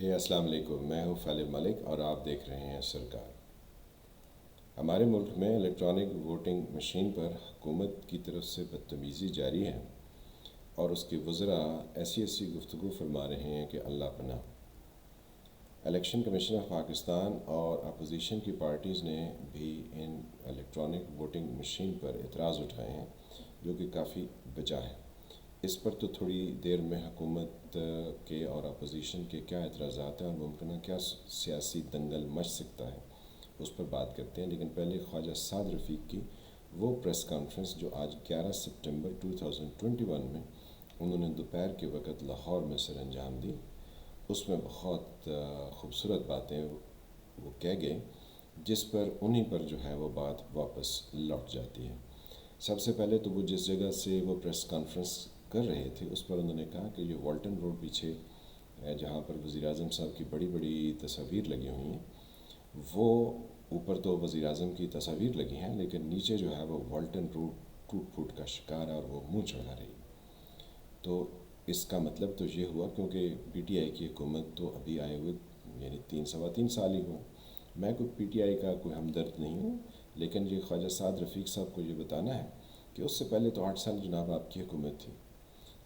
السلام علیکم، میں ہوں فالب ملک اور آپ دیکھ رہے ہیں سرکار۔ ہمارے ملک میں الیکٹرانک ووٹنگ مشین پر حکومت کی طرف سے بدتمیزی جاری ہے اور اس کے وزراء ایسی گفتگو فرما رہے ہیں کہ اللہ پناہ۔ الیکشن کمیشن آف پاکستان اور اپوزیشن کی پارٹیز نے بھی ان الیکٹرانک ووٹنگ مشین پر اعتراض اٹھائے ہیں، جو کہ کافی بجا ہے۔ اس پر تو تھوڑی دیر میں حکومت کے اور اپوزیشن کے کیا اعتراضات ہیں اور ممکنہ کیا سیاسی دنگل مچ سکتا ہے، اس پر بات کرتے ہیں۔ لیکن پہلے خواجہ سعد رفیق کی وہ پریس کانفرنس جو آج 11 سپٹمبر 2021 میں انہوں نے دوپہر کے وقت لاہور میں سر انجام دی، اس میں بہت خوبصورت باتیں وہ کہہ گئے، جس پر انہی پر جو ہے وہ بات واپس لوٹ جاتی ہے۔ سب سے پہلے تو وہ جس جگہ سے وہ پریس کانفرنس کر رہے تھے اس پر انہوں نے کہا کہ یہ والٹن روڈ پیچھے جہاں پر وزیر اعظم صاحب کی بڑی بڑی تصاویر لگی ہوئی ہیں، وہ اوپر تو وزیر اعظم کی تصاویر لگی ہیں لیکن نیچے جو ہے وہ والٹن روڈ ٹوٹ پھوٹ کا شکار ہے اور وہ منہ چڑھا رہی۔ تو اس کا مطلب تو یہ ہوا، کیونکہ پی ٹی آئی کی حکومت تو ابھی آئے ہوئے یعنی سوا تین سال ہی ہوں۔ میں کوئی پی ٹی آئی کا کوئی ہمدرد نہیں ہوں، لیکن یہ خواجہ سعد رفیق صاحب کو یہ بتانا ہے کہ اس سے پہلے تو 8 سال جناب آپ کی حکومت تھی،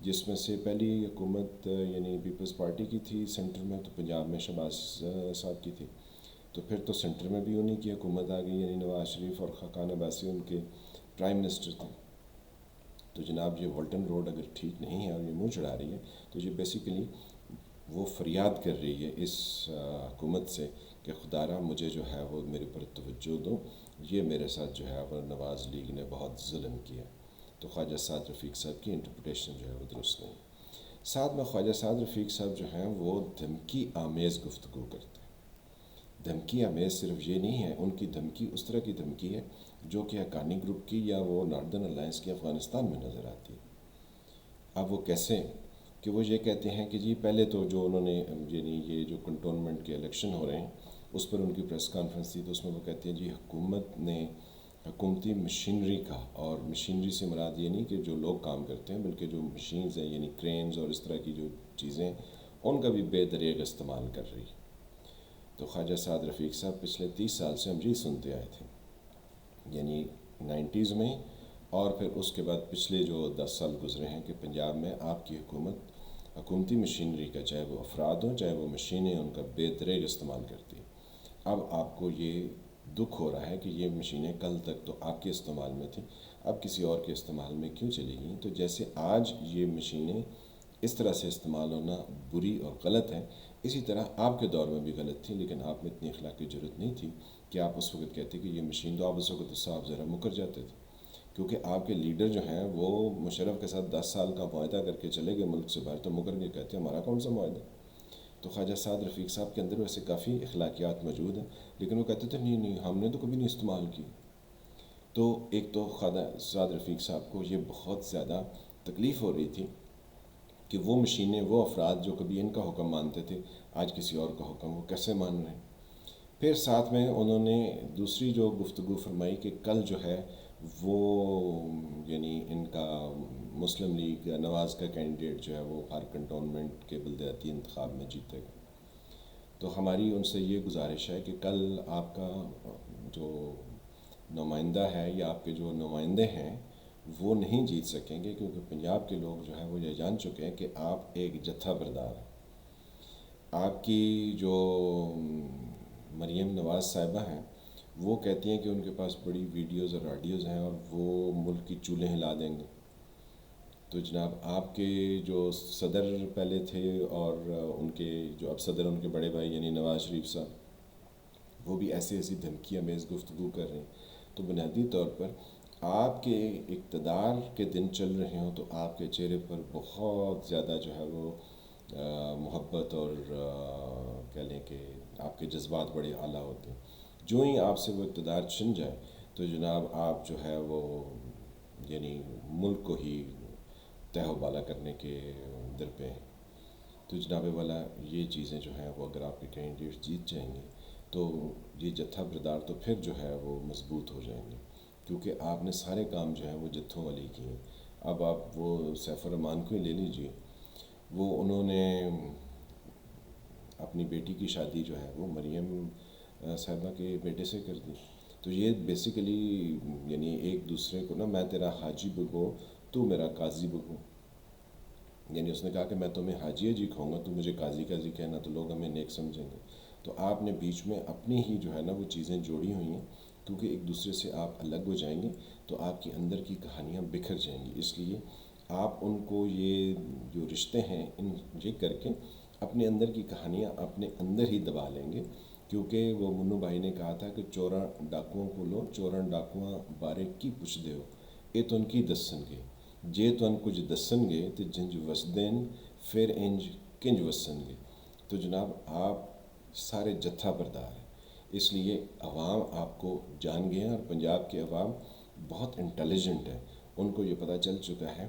جس میں سے پہلی حکومت یعنی پیپلز پارٹی کی تھی سینٹر میں، تو پنجاب میں شہباز صاحب کی تھی، تو پھر تو سینٹر میں بھی انہی کی حکومت آ گئی، یعنی نواز شریف اور خاقان عباسی ان کے پرائم منسٹر تھے۔ تو جناب یہ والٹن روڈ اگر ٹھیک نہیں ہے اور یہ منہ چڑھا رہی ہے تو یہ بیسیکلی وہ فریاد کر رہی ہے اس حکومت سے کہ خدا را مجھے جو ہے وہ میرے پر توجہ دو، یہ میرے ساتھ جو ہے وہ نواز لیگ نے بہت ظلم کیا۔ تو خواجہ سعد رفیق صاحب کی انٹرپریٹیشن جو ہے وہ درست نہیں۔ ساتھ میں خواجہ سعد رفیق صاحب جو ہیں وہ دھمکی آمیز گفتگو کرتے ہیں۔ دھمکی آمیز صرف یہ نہیں ہے، ان کی دھمکی اس طرح کی دھمکی ہے جو کہ حقانی گروپ کی یا وہ ناردرن الائنس کی افغانستان میں نظر آتی ہے۔ اب وہ کیسے کہ وہ یہ کہتے ہیں کہ جی پہلے تو جو انہوں نے یعنی یہ جو کنٹونمنٹ کے الیکشن ہو رہے ہیں اس پر ان کی پریس کانفرنس تھی، تو اس میں وہ کہتے ہیں جی حکومت نے حکومتی مشینری کا، اور مشینری سے مراد یہ نہیں کہ جو لوگ کام کرتے ہیں بلکہ جو مشینز ہیں یعنی کرینز اور اس طرح کی جو چیزیں ہیں ان کا بھی بے دریغ استعمال کر رہی۔ تو خواجہ سعد رفیق صاحب پچھلے 30 سال سے ہم یہ سنتے آئے تھے، یعنی 90s میں اور پھر اس کے بعد پچھلے جو 10 سال گزرے ہیں کہ پنجاب میں آپ کی حکومت حکومتی مشینری کا، چاہے وہ افراد ہوں چاہے وہ مشینیں، ان کا بے دریغ استعمال کرتی۔ اب آپ کو یہ دکھ ہو رہا ہے کہ یہ مشینیں کل تک تو آپ کے استعمال میں تھیں، اب کسی اور کے استعمال میں کیوں چلی گئیں؟ تو جیسے آج یہ مشینیں اس طرح سے استعمال ہونا بری اور غلط ہے، اسی طرح آپ کے دور میں بھی غلط تھی، لیکن آپ میں اتنی اخلاقی جرات نہیں تھی کہ آپ اس وقت کہتے کہ یہ مشین، تو آپ اس وقت صاحب ذرا مکر جاتے تھے، کیونکہ آپ کے لیڈر جو ہیں وہ مشرف کے ساتھ 10 سال کا معاہدہ کر کے چلے گئے ملک سے باہر، تو مکر کے کہتے ہیں ہمارا کون سا معاہدہ۔ تو خواجہ سعد رفیق صاحب کے اندر ویسے کافی اخلاقیات موجود ہیں، لیکن وہ کہتے تھے نہیں ہم نے تو کبھی نہیں استعمال کی۔ تو ایک تو خواجہ سعد رفیق صاحب کو یہ بہت زیادہ تکلیف ہو رہی تھی کہ وہ مشینیں، وہ افراد جو کبھی ان کا حکم مانتے تھے، آج کسی اور کا حکم وہ کیسے مان رہے ہیں۔ پھر ساتھ میں انہوں نے دوسری جو گفتگو فرمائی کہ کل جو ہے وہ یعنی ان کا مسلم لیگ نواز کا کینڈیڈیٹ جو ہے وہ ہر کنٹونمنٹ کے بلدیاتی انتخاب میں جیتے گا۔ تو ہماری ان سے یہ گزارش ہے کہ کل آپ کا جو نمائندہ ہے یا آپ کے جو نمائندے ہیں وہ نہیں جیت سکیں گے، کیونکہ پنجاب کے لوگ جو ہیں وہ یہ جان چکے ہیں کہ آپ ایک جتھا بردار ہیں۔ آپ کی جو مریم نواز صاحبہ ہیں وہ کہتی ہیں کہ ان کے پاس بڑی ویڈیوز اور آڈیوز ہیں اور وہ ملک کی چولیں ہلا دیں گے۔ تو جناب آپ کے جو صدر پہلے تھے اور ان کے جو اب صدر ان کے بڑے بھائی یعنی نواز شریف صاحب، وہ بھی ایسی دھمکی آمیز گفتگو کر رہے ہیں۔ تو بنیادی طور پر آپ کے اقتدار کے دن چل رہے ہوں تو آپ کے چہرے پر بہت زیادہ جو ہے وہ محبت اور کہہ لیں کہ آپ کے جذبات بڑے اعلیٰ ہوتے ہیں۔ جو ہی آپ سے وہ اقتدار چھن جائے تو جناب آپ جو ہے وہ یعنی ملک کو ہی تہہ و بالا کرنے کے در پہ ہیں۔ تو جناب والا یہ چیزیں جو ہیں وہ اگر آپ کے کینڈیڈیٹ جیت جائیں گے تو یہ جتھا بردار تو پھر جو ہے وہ مضبوط ہو جائیں گے، کیونکہ آپ نے سارے کام جو ہیں وہ جتھوں والے کیے ہیں۔ اب آپ وہ سیف الرحمان کو ہی لے لیجئے، وہ انہوں نے اپنی بیٹی کی شادی جو ہے وہ مریم صاحبہ کے بیٹے سے کر دی. تو یہ بیسیکلی یعنی ایک دوسرے کو نا، میں تیرا حاجی بگو تو میرا قاضی بگو، یعنی اس نے کہا کہ میں تمہیں حاجی جی کہوں گا، تو مجھے قاضی قاضی کہنا تو لوگ ہمیں نیک سمجھیں گے. تو آپ نے بیچ میں اپنی ہی جو ہے نا وہ چیزیں جوڑی ہوئی ہیں، کیونکہ ایک دوسرے سے آپ الگ ہو جائیں گے تو آپ کی اندر کی کہانیاں بکھر جائیں گی. اس لیے آپ ان کو یہ جو رشتے ہیں ان یہ کر کے اپنے اندر کی کہانیاں اپنے اندر ہی دبا لیں گے. کیونکہ وہ منو بھائی نے کہا تھا کہ چوراں ڈاکوؤں کو لو، چوراں ڈاکواں بارے کی پوچھ دیو، اے تو ان کی دسن گے، جے تو ان کچھ دسن گے تو جنج وسدین پھر انج کنج وسن گے. تو جناب آپ سارے جتھا بردار ہیں، اس لیے عوام آپ کو جان گئے ہیں، اور پنجاب کے عوام بہت انٹیلیجنٹ ہے. ان کو یہ پتہ چل چکا ہے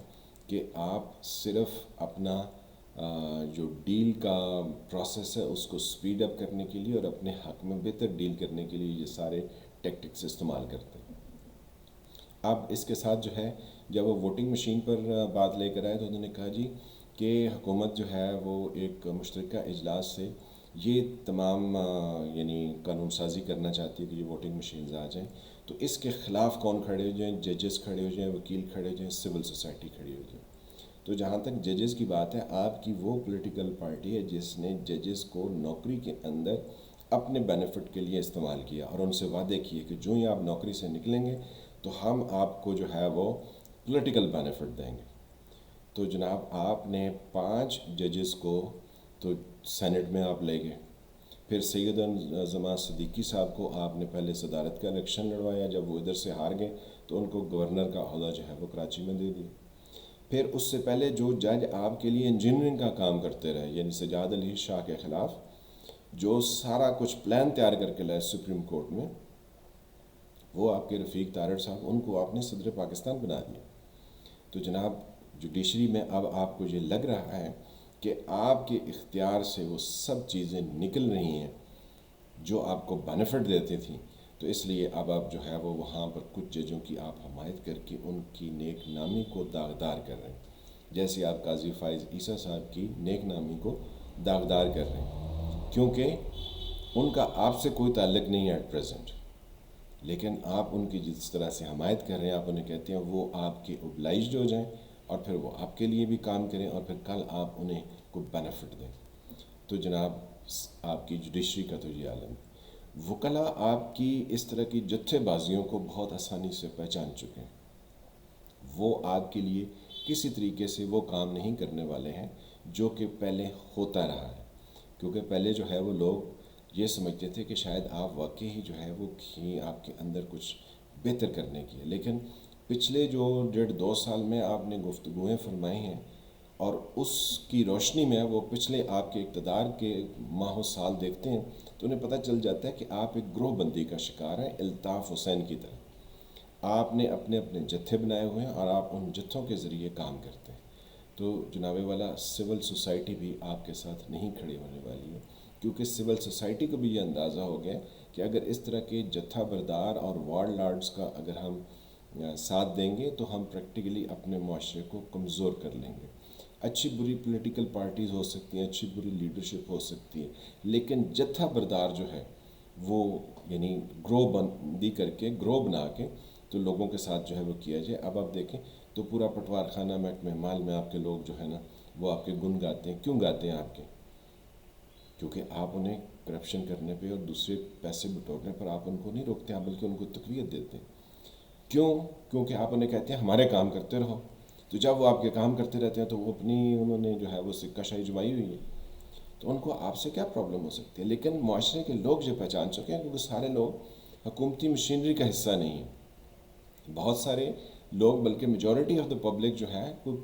کہ آپ صرف اپنا جو ڈیل کا پروسیس ہے اس کو سپیڈ اپ کرنے کے لیے اور اپنے حق میں بہتر ڈیل کرنے کے لیے یہ سارے ٹیکٹکس استعمال کرتے ہیں. اب اس کے ساتھ جو ہے جب وہ ووٹنگ مشین پر بات لے کر آئے تو انہوں نے کہا جی کہ حکومت جو ہے وہ ایک مشترکہ اجلاس سے یہ تمام یعنی قانون سازی کرنا چاہتی ہے کہ یہ ووٹنگ مشینز آ جائیں. تو اس کے خلاف کون کھڑے ہو جائیں؟ ججز کھڑے ہو جائیں، وکیل کھڑے ہو جائیں، سول سوسائٹی کھڑی ہو جائے. تو جہاں تک ججز کی بات ہے، آپ کی وہ پولیٹیکل پارٹی ہے جس نے ججز کو نوکری کے اندر اپنے بینیفٹ کے لیے استعمال کیا اور ان سے وعدے کیے کہ جو ہی آپ نوکری سے نکلیں گے تو ہم آپ کو جو ہے وہ پولیٹیکل بینیفٹ دیں گے. تو جناب آپ نے 5 ججز کو تو سینٹ میں آپ لے گئے. پھر سید زمان صدیقی صاحب کو آپ نے پہلے صدارت کا الیکشن لڑوایا، جب وہ ادھر سے ہار گئے تو ان کو گورنر کا عہدہ جو ہے وہ کراچی میں دے دیا. پھر اس سے پہلے جو جج آپ کے لیے انجینئرنگ کا کام کرتے رہے، یعنی سجاد علی شاہ کے خلاف جو سارا کچھ پلان تیار کر کے لائے سپریم کورٹ میں، وہ آپ کے رفیق تارڑ صاحب، ان کو آپ نے صدر پاکستان بنا دیا. تو جناب جوڈیشری میں اب آپ کو یہ لگ رہا ہے کہ آپ کے اختیار سے وہ سب چیزیں نکل رہی ہیں جو آپ کو بینیفٹ دیتی تھیں. تو اس لیے اب آپ جو ہے وہ وہاں پر کچھ ججوں کی آپ حمایت کر کے ان کی نیک نامی کو داغدار کر رہے ہیں، جیسے آپ قاضی فائز عیسیٰ صاحب کی نیک نامی کو داغدار کر رہے ہیں. کیونکہ ان کا آپ سے کوئی تعلق نہیں ہے ایٹ پریزنٹ، لیکن آپ ان کی جس طرح سے حمایت کر رہے ہیں، آپ انہیں کہتے ہیں وہ آپ کے اوبلائزڈ ہو جائیں اور پھر وہ آپ کے لیے بھی کام کریں اور پھر کل آپ انہیں کوئی بینیفٹ دیں. تو جناب آپ کی جوڈیشری کا تو یہ عالم ہے. وکلاء آپ کی اس طرح کی جتھے بازیوں کو بہت آسانی سے پہچان چکے ہیں. وہ آپ کے لیے کسی طریقے سے وہ کام نہیں کرنے والے ہیں جو کہ پہلے ہوتا رہا ہے. کیونکہ پہلے جو ہے وہ لوگ یہ سمجھتے تھے کہ شاید آپ واقعی ہی جو ہے وہ آپ کے اندر کچھ بہتر کرنے کی ہے. لیکن پچھلے جو 1.5-2 سال میں آپ نے گفتگویں فرمائی ہیں اور اس کی روشنی میں وہ پچھلے آپ کے اقتدار کے ماہ و سال دیکھتے ہیں تو انہیں پتہ چل جاتا ہے کہ آپ ایک گروہ بندی کا شکار ہیں، الطاف حسین کی طرح. آپ نے اپنے اپنے جتھے بنائے ہوئے ہیں اور آپ ان جتھوں کے ذریعے کام کرتے ہیں. تو جناب والا سول سوسائٹی بھی آپ کے ساتھ نہیں کھڑی ہونے والی ہے، کیونکہ سول سوسائٹی کو بھی یہ اندازہ ہو گیا کہ اگر اس طرح کے جتھا بردار اور وارڈ لارڈز کا اگر ہم ساتھ دیں گے تو ہم پریکٹیکلی اپنے معاشرے کو کمزور کر لیں گے. اچھی بری پولیٹیکل پارٹیز ہو سکتی ہیں، اچھی بری لیڈرشپ ہو سکتی ہے، لیکن جتھا بردار جو ہے وہ یعنی گروہ بندی کر کے، گروہ بنا کے تو لوگوں کے ساتھ جو ہے وہ کیا جائے. اب آپ دیکھیں تو پورا پٹوار خانہ محکمہ مال میں آپ کے لوگ جو ہے نا وہ آپ کے گن گاتے ہیں. کیوں گاتے ہیں آپ کے؟ کیونکہ آپ انہیں کرپشن کرنے پہ اور دوسرے پیسے بٹورنے پر آپ ان کو نہیں روکتے ہیں، بلکہ ان کو تقویت دیتے ہیں. کیوں؟ کیونکہ آپ انہیں کہتے ہیں ہمارے کام کرتے رہو. تو جب وہ آپ کے کام کرتے رہتے ہیں تو وہ اپنی انہوں نے جو ہے وہ سکہ شاہی جمائی ہوئی ہے، تو ان کو آپ سے کیا پرابلم ہو سکتی ہے. لیکن معاشرے کے لوگ یہ پہچان چکے ہیں، کیونکہ سارے لوگ حکومتی مشینری کا حصہ نہیں ہیں. بہت سارے لوگ بلکہ میجورٹی آف دا پبلک جو ہے وہ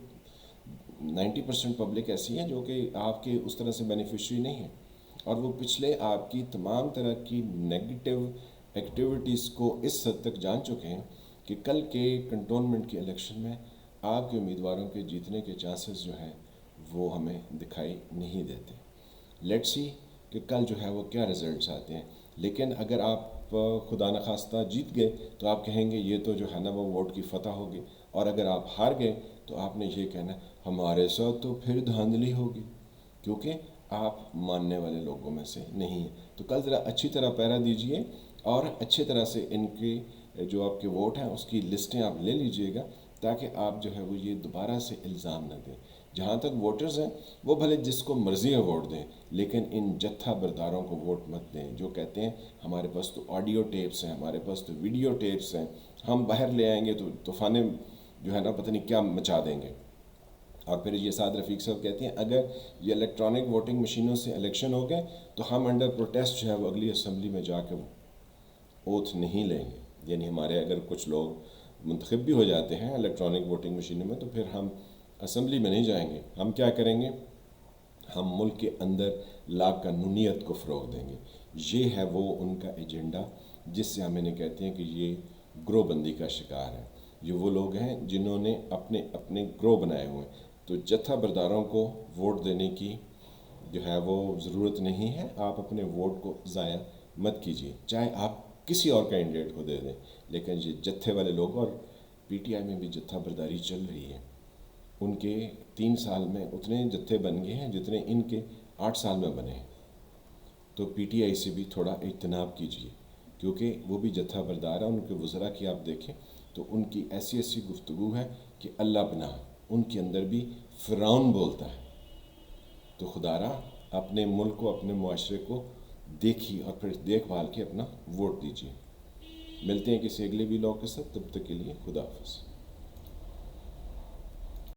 90% پبلک ایسی ہے جو کہ آپ کے اس طرح سے بینیفیشری نہیں ہے، اور وہ پچھلے آپ کی تمام طرح کی نیگیٹو ایکٹیویٹیز کو اس حد تک جان چکے ہیں کہ کل کے کنٹونمنٹ کے الیکشن میں آپ کے امیدواروں کے جیتنے کے چانسز جو ہیں وہ ہمیں دکھائی نہیں دیتے. لیٹس سی کہ کل جو ہے وہ کیا رزلٹس آتے ہیں. لیکن اگر آپ خدا نخواستہ جیت گئے تو آپ کہیں گے یہ تو جو ہے نا وہ ووٹ کی فتح ہوگی، اور اگر آپ ہار گئے تو آپ نے یہ کہنا ہمارے ساتھ تو پھر دھاندلی ہوگی. کیونکہ آپ ماننے والے لوگوں میں سے نہیں ہیں۔ تو کل ذرا اچھی طرح پہرا دیجئے اور اچھی طرح سے ان کے جو آپ کے ووٹ ہیں اس کی لسٹیں آپ لے لیجئے گا، تاکہ آپ جو ہے وہ یہ دوبارہ سے الزام نہ دیں۔ جہاں تک ووٹرز ہیں وہ بھلے جس کو مرضی ہے ووٹ دیں، لیکن ان جتھا برداروں کو ووٹ مت دیں جو کہتے ہیں ہمارے پاس تو آڈیو ٹیپس ہیں، ہمارے پاس تو ویڈیو ٹیپس ہیں، ہم باہر لے آئیں گے تو طوفانیں جو ہے نا پتہ نہیں کیا مچا دیں گے۔ اور پھر یہ سعد رفیق صاحب کہتے ہیں اگر یہ الیکٹرانک ووٹنگ مشینوں سے الیکشن ہو گئے تو ہم انڈر پروٹیسٹ جو ہے وہ اگلی اسمبلی میں جا کے اوتھ نہیں لیں گے، یعنی ہمارے اگر کچھ لوگ منتخب بھی ہو جاتے ہیں الیکٹرانک ووٹنگ مشینوں میں تو پھر ہم اسمبلی میں نہیں جائیں گے، ہم کیا کریں گے، ہم ملک کے اندر لا قانونیت کو فروغ دیں گے۔ یہ ہے وہ ان کا ایجنڈا جس سے ہم انہیں کہتے ہیں کہ یہ گروہ بندی کا شکار ہے۔ یہ وہ لوگ ہیں جنہوں نے اپنے اپنے گروہ بنائے ہوئے ہیں۔ تو جتھا برداروں کو ووٹ دینے کی جو ہے وہ ضرورت نہیں ہے، آپ اپنے ووٹ کو ضائع مت کیجیے، چاہے آپ کسی اور کینڈیڈیٹ کو دے دیں، لیکن یہ جتھے والے لوگ، اور پی ٹی آئی میں بھی جتھا برداری چل رہی ہے، ان کے 3 سال میں اتنے جتھے بن گئے ہیں جتنے ان کے 8 سال میں بنے ہیں۔ تو پی ٹی آئی سے بھی تھوڑا اجتناب کیجیے، کیونکہ وہ بھی جتھا بردار ہے۔ ان کے وزراء کی آپ دیکھیں تو ان کی ایسی ایسی گفتگو ہے کہ اللہ پناہ، ان کے اندر بھی فرعون بولتا ہے۔ تو خدا را اپنے ملک کو، اپنے معاشرے کو دیکھیے اور پھر دیکھ بھال کے اپنا ووٹ دیجیے۔ ملتے ہیں کسی اگلے ویلاگ کے ساتھ، تب تک کے لیے خدا حافظ۔